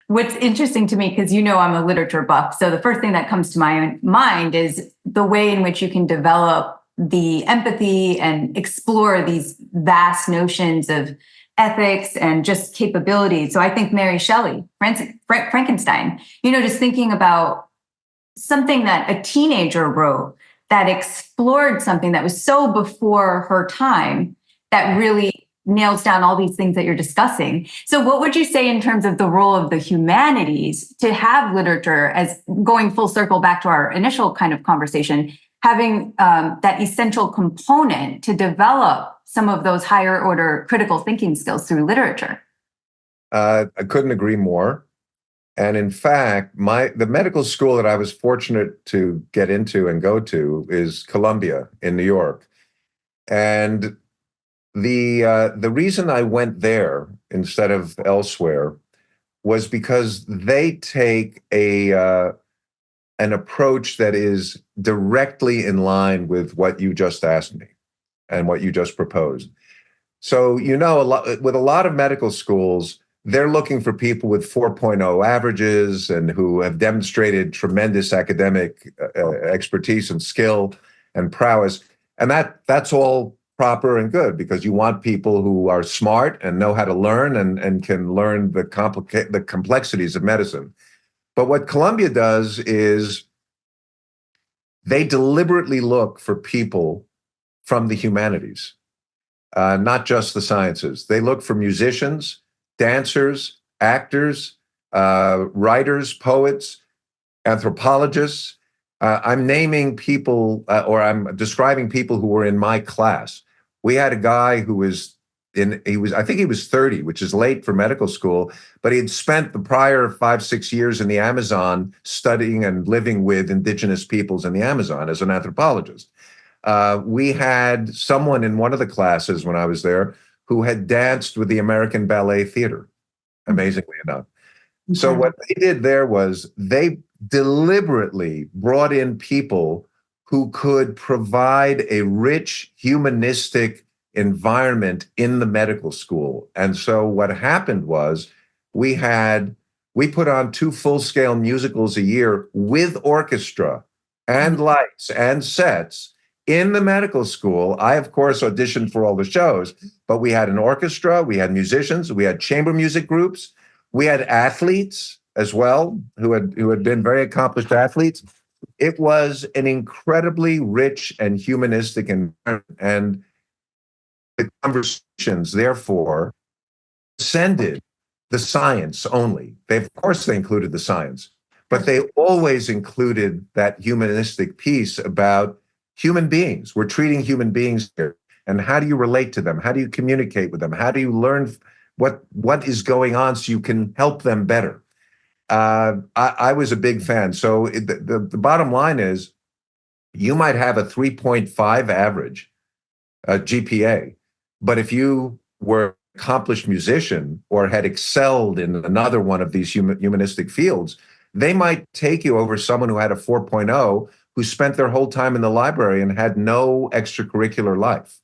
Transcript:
What's interesting to me, because I'm a literature buff, so the first thing that comes to my mind is the way in which you can develop the empathy and explore these vast notions of ethics and just capabilities. So I think Mary Shelley, Frankenstein, just thinking about something that a teenager wrote that explored something that was so before her time that really nails down all these things that you're discussing. So what would you say in terms of the role of the humanities to have literature, as going full circle back to our initial kind of conversation, having that essential component to develop some of those higher order critical thinking skills through literature? I couldn't agree more. And in fact, the medical school that I was fortunate to get into and go to is Columbia in New York. And the reason I went there instead of elsewhere was because they take an approach that is directly in line with what you just asked me and what you just proposed. So, with a lot of medical schools, they're looking for people with 4.0 averages and who have demonstrated tremendous academic expertise and skill and prowess. And that's all proper and good, because you want people who are smart and know how to learn and can learn the complexities of medicine. But what Columbia does is they deliberately look for people from the humanities, not just the sciences. They look for musicians, dancers, actors, writers, poets, anthropologists. I'm naming people, or I'm describing people who were in my class. We had a guy who I think he was 30, which is late for medical school, but he had spent the prior 5-6 years in the Amazon studying and living with indigenous peoples in the Amazon as an anthropologist. We had someone in one of the classes when I was there who had danced with the American Ballet Theater, amazingly enough. So what they did there was they deliberately brought in people who could provide a rich humanistic environment in the medical school. And so what happened was we put on 2 full-scale musicals a year with orchestra and lights and sets in the medical school. I, of course, auditioned for all the shows, but we had an orchestra, we had musicians, we had chamber music groups, we had athletes as well, who had been very accomplished athletes. It was an incredibly rich and humanistic environment, and the conversations, therefore, transcended the science only. Of course, they included the science, but they always included that humanistic piece about human beings. We're treating human beings here. And how do you relate to them? How do you communicate with them? How do you learn what is going on so you can help them better? I was a big fan. So the bottom line is you might have a 3.5 average GPA, but if you were an accomplished musician or had excelled in another one of these humanistic fields, they might take you over someone who had a 4.0 who spent their whole time in the library and had no extracurricular life.